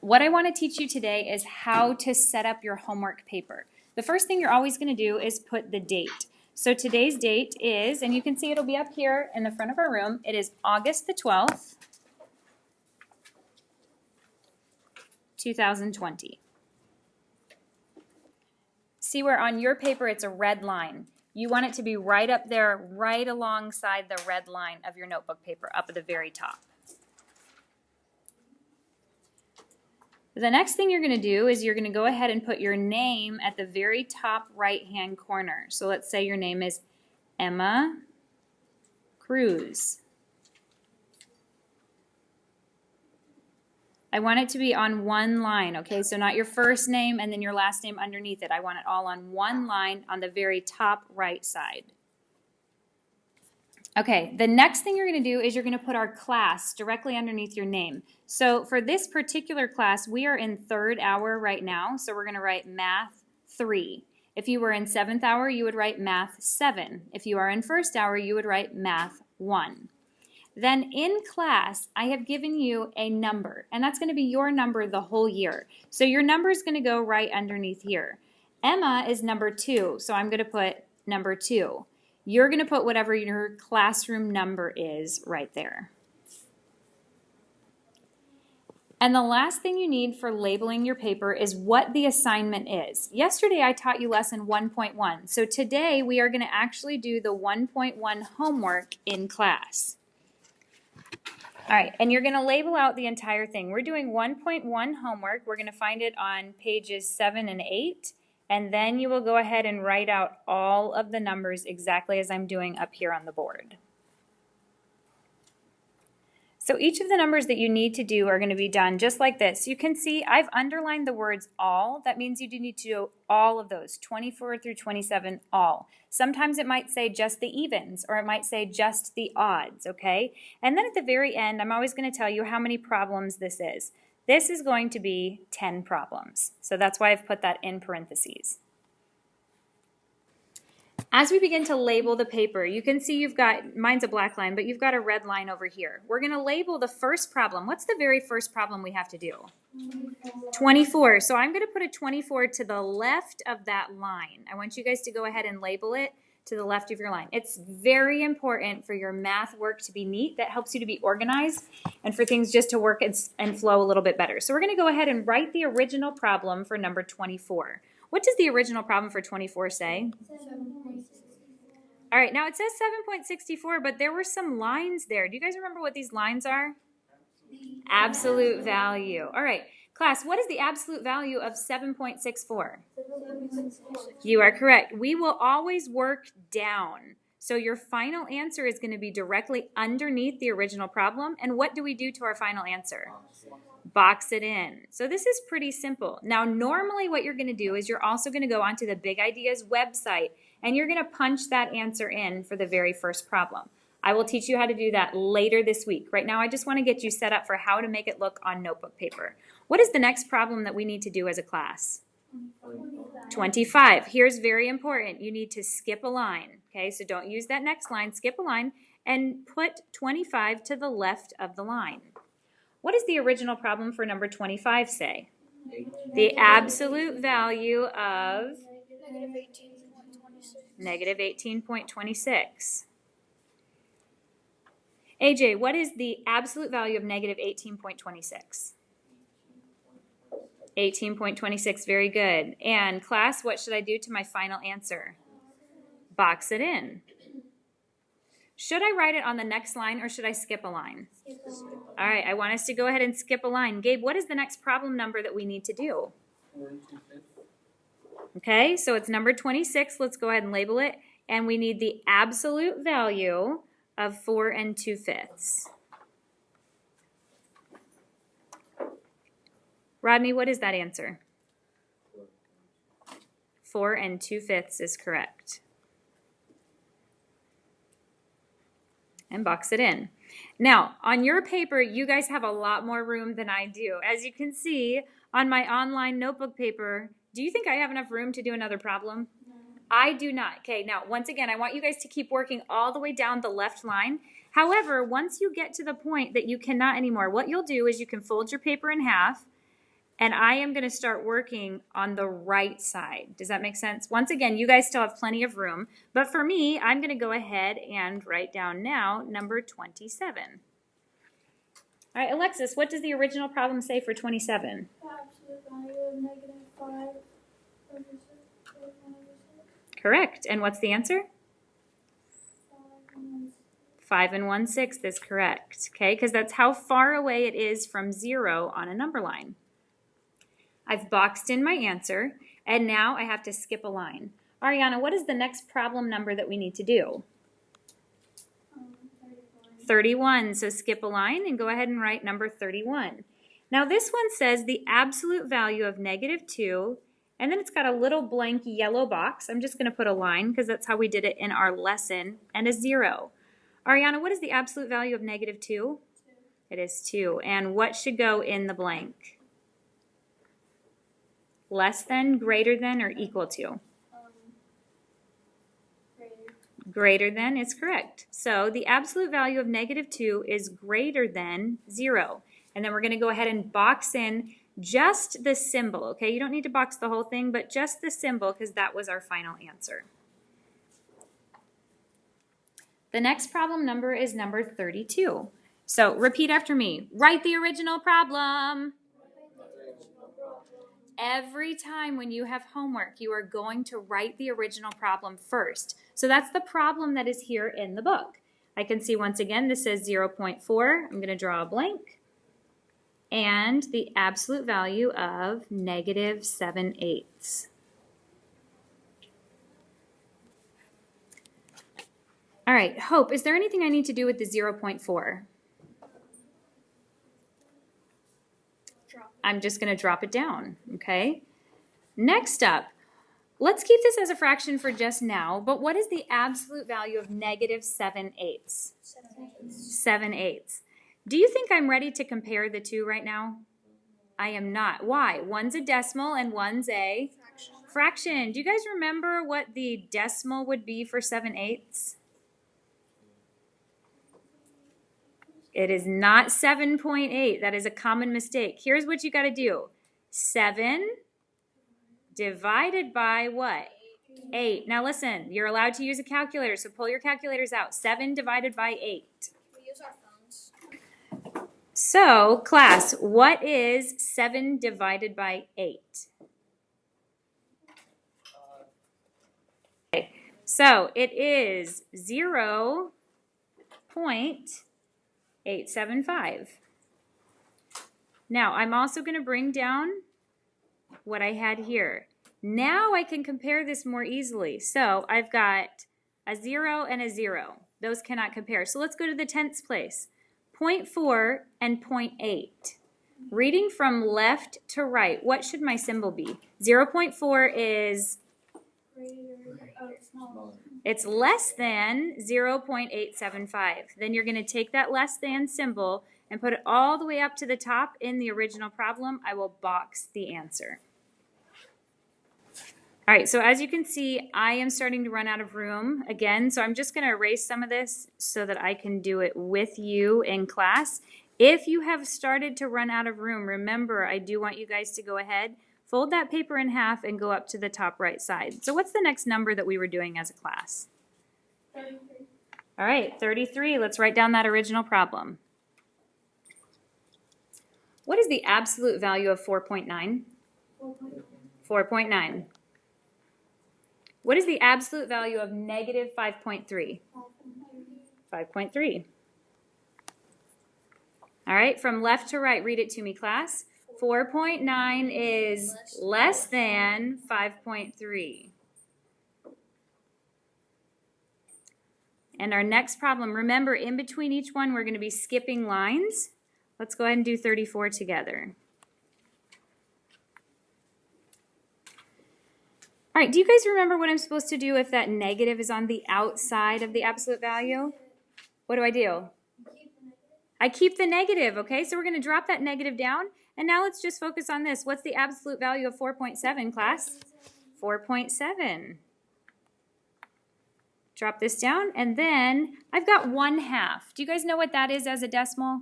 what I want to teach you today is how to set up your homework paper. The first thing you're always going to do is put the date. So today's date is, and you can see it'll be up here in the front of our room, it is August the 12th, 2020. See where on your paper it's a red line. You want it to be right up there, right alongside the red line of your notebook paper, up at the very top. The next thing you're going to do is you're going to go ahead and put your name at the very top right-hand corner. So let's say your name is Emma Cruz. I want it to be on one line, okay? So not your first name and then your last name underneath it. I want it all on one line on the very top right side. Okay, the next thing you're going to do is you're going to put our class directly underneath your name. So for this particular class, we are in 3rd hour right now, so we're going to write Math 3. If you were in 7th hour, you would write Math 7. If you are in 1st hour, you would write Math 1. Then in class, I have given you a number, and that's going to be your number the whole year. So your number is going to go right underneath here. Emma is number 2, so I'm going to put number 2. You're going to put whatever your classroom number is right there. And the last thing you need for labeling your paper is what the assignment is. Yesterday I taught you lesson 1.1, so today we are going to actually do the 1.1 homework in class. All right, and you're going to label out the entire thing. We're doing 1.1 homework. We're going to find it on pages 7 and 8. And then you will go ahead and write out all of the numbers exactly as I'm doing up here on the board. So each of the numbers that you need to do are going to be done just like this. You can see I've underlined the words all. That means you do need to do all of those, 24 through 27, all. Sometimes it might say just the evens, or it might say just the odds, okay? And then at the very end, I'm always going to tell you how many problems this is. This is going to be 10 problems. So that's why I've put that in parentheses. As we begin to label the paper, you can see you've got, mine's a black line, but you've got a red line over here. We're going to label the first problem. What's the very first problem we have to do? 24. So I'm going to put a 24 to the left of that line. I want you guys to go ahead and label it to the left of your line. It's very important for your math work to be neat. That helps you to be organized and for things just to work and flow a little bit better. So we're going to go ahead and write the original problem for number 24. What does the original problem for 24 say? 7.64. All right, now it says 7.64, but there were some lines there. Do you guys remember what these lines are? Absolute value. All right, class, what is the absolute value of 7.64? You are correct. We will always work down. So your final answer is going to be directly underneath the original problem. And what do we do to our final answer? Box it in. So this is pretty simple. Now, normally what you're going to do is you're also going to go onto the Big Ideas website and you're going to punch that answer in for the very first problem. I will teach you how to do that later this week. Right now, I just want to get you set up for how to make it look on notebook paper. What is the next problem that we need to do as a class? 25. Here's very important. You need to skip a line. Okay, so don't use that next line. Skip a line and put 25 to the left of the line. What does the original problem for number 25 say? The absolute value of negative 18.26. AJ, what is the absolute value of negative 18.26? 18.26, very good. And class, what should I do to my final answer? Box it in. Should I write it on the next line or should I skip a line? All right, I want us to go ahead and skip a line. Gabe, what is the next problem number that we need to do? Okay, so it's number 26. Let's go ahead and label it. And we need the absolute value of 4 2/5. Rodney, what is that answer? 4 2/5 is correct. And box it in. Now, on your paper, you guys have a lot more room than I do. As you can see on my online notebook paper, do you think I have enough room to do another problem? No. I do not. Okay, now, once again, I want you guys to keep working all the way down the left line. However, once you get to the point that you cannot anymore, what you'll do is you can fold your paper in half, and I am going to start working on the right side. Does that make sense? Once again, you guys still have plenty of room, but for me, I'm going to go ahead and write down now number 27. All right, Alexis, what does the original problem say for 27? The absolute value of -5 over 6 is -6. Correct. And what's the answer? 5 5 and 1/6. 1/6 is correct, okay? Because that's how far away it is from 0 on a number line. I've boxed in my answer, and now I have to skip a line. Ariana, what is the next problem number that we need to do? 31. So skip a line and go ahead and write number 31. Now this one says the absolute value of -2, and then it's got a little blank yellow box. I'm just going to put a line because that's how we did it in our lesson, and a 0. Ariana, what is the absolute value of -2? 2. It is 2. And what should go in the blank? Less than, greater than, or equal to? Greater. Greater than is correct. So the absolute value of -2 is greater than 0. And then we're going to go ahead and box in just the symbol, okay? You don't need to box the whole thing, but just the symbol because that was our final answer. The next problem number is number 32. So repeat after me. Write the original problem. Every time when you have homework, you are going to write the original problem first. So that's the problem that is here in the book. I can see once again, this says 0.4. I'm going to draw a blank. And the absolute value of -7/8. All right, Hope, is there anything I need to do with the 0.4? I'm just going to drop it down, okay? Next up, let's keep this as a fraction for just now, but what is the absolute value of -7/8? 7/8. Do you think I'm ready to compare the two right now? I am not. Why? One's a decimal and one's a fraction. Do you guys remember what the decimal would be for 7/8? It is not 7.8. That is a common mistake. Here's what you got to do. 7 divided by what? 8. Now listen, you're allowed to use a calculator, so pull your calculators out. 7 divided by 8. We use our phones. So, class, what is 7 divided by 8? Okay, so it is 0.875. Now, I'm also going to bring down what I had here. Now I can compare this more easily. So I've got a 0 and a 0. Those cannot compare. So let's go to the tens place. 0.4 and 0.8. Reading from left to right, what should my symbol be? 0.4 is, Smaller. it's less than 0.875. Then you're going to take that less than symbol and put it all the way up to the top in the original problem. I will box the answer. All right, so as you can see, I am starting to run out of room again, so I'm just going to erase some of this so that I can do it with you in class. If you have started to run out of room, remember, I do want you guys to go ahead, fold that paper in half, and go up to the top right side. So what's the next number that we were doing as a class? 33. All right, 33. Let's write down that original problem. What is the absolute value of 4.9? 4.9. What is the absolute value of negative 5.3? 5.3. All right, from left to right, read it to me, class. 4.9 is less than 5.3. And our next problem, remember, in between each one, we're going to be skipping lines. Let's go ahead and do 34 together. All right, do you guys remember what I'm supposed to do if that negative is on the outside of the absolute value? What do? I keep the negative, okay? So we're going to drop that negative down. And now let's just focus on this. What's the absolute value of 4.7, class? 4.7. Drop this down, and then I've got 1/2. Do you guys know what that is as a decimal?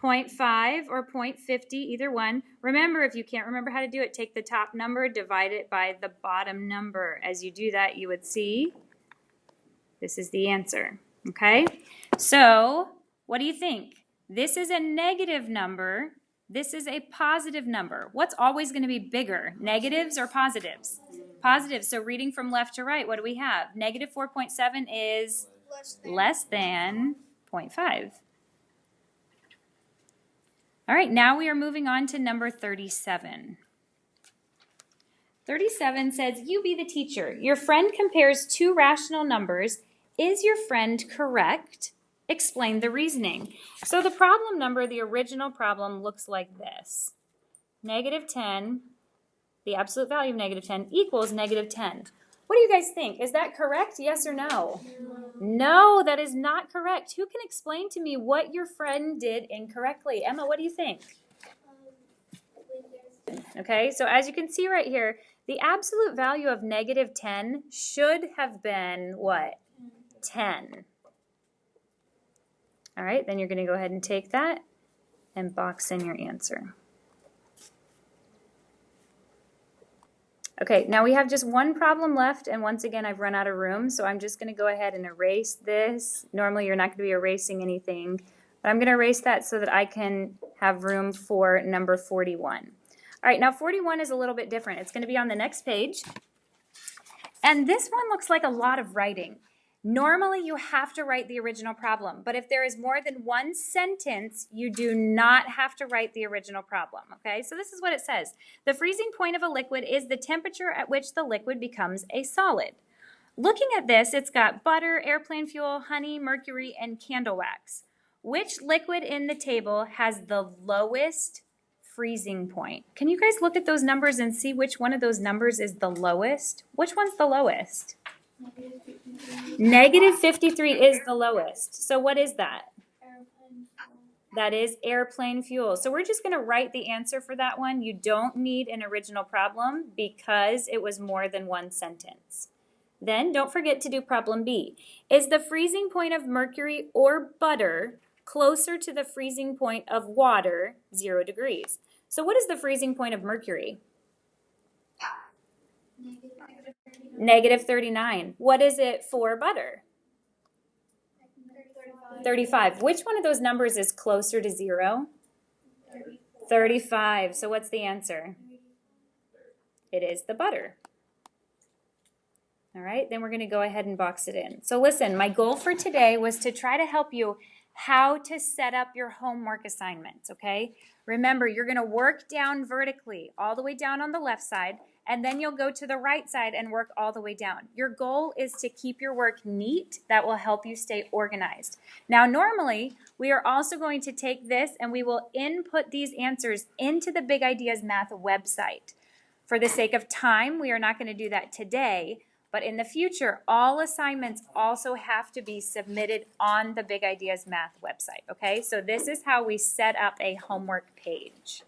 0.5 or 0.50, either one. Remember, if you can't remember how to do it, take the top number, divide it by the bottom number. As you do that, you would see this is the answer, okay? So, what do you think? This is a negative number. This is a positive number. What's always going to be bigger, negatives or positives? Positives. So reading from left to right, what do we have? Negative 4.7 is less than 0.5. All right, now we are moving on to number 37. 37 says, you be the teacher. Your friend compares two rational numbers. Is your friend correct? Explain the reasoning. So the problem number, the original problem, looks like this. Negative 10, the absolute value of negative 10 equals negative 10. What do you guys think? Is that correct? Yes or no? No, that is not correct. Who can explain to me what your friend did incorrectly? Emma, what do you think? Okay, so as you can see right here, the absolute value of negative 10 should have been what? 10. All right, then you're going to go ahead and take that and box in your answer. Okay, now we have just one problem left, and once again, I've run out of room, so I'm just going to go ahead and erase this. Normally, you're not going to be erasing anything, but I'm going to erase that so that I can have room for number 41. All right, now 41 is a little bit different. It's going to be on the next page, and this one looks like a lot of writing. Normally, you have to write the original problem, but if there is more than one sentence, you do not have to write the original problem, okay? So this is what it says. The freezing point of a liquid is the temperature at which the liquid becomes a solid. Looking at this, it's got butter, airplane fuel, honey, mercury, and candle wax. Which liquid in the table has the lowest freezing point? Can you guys look at those numbers and see which one of those numbers is the lowest? Which one's the lowest? Negative 53 is the lowest. So what is that? That is airplane fuel. So we're just going to write the answer for that one. You don't need an original problem because it was more than one sentence. Then don't forget to do problem B. Is the freezing point of mercury or butter closer to the freezing point of water, 0 degrees? So what is the freezing point of mercury? Negative 39. What is it for butter? 35. Which one of those numbers is closer to 0? 35. So what's the answer? It is the butter. All right, then we're going to go ahead and box it in. So listen, my goal for today was to try to help you how to set up your homework assignments, okay? Remember, you're going to work down vertically, all the way down on the left side, and then you'll go to the right side and work all the way down. Your goal is to keep your work neat. That will help you stay organized. Now, normally, we are also going to take this and we will input these answers into the Big Ideas Math website. For the sake of time, we are not going to do that today, but in the future, all assignments also have to be submitted on the Big Ideas Math website, okay? So this is how we set up a homework page.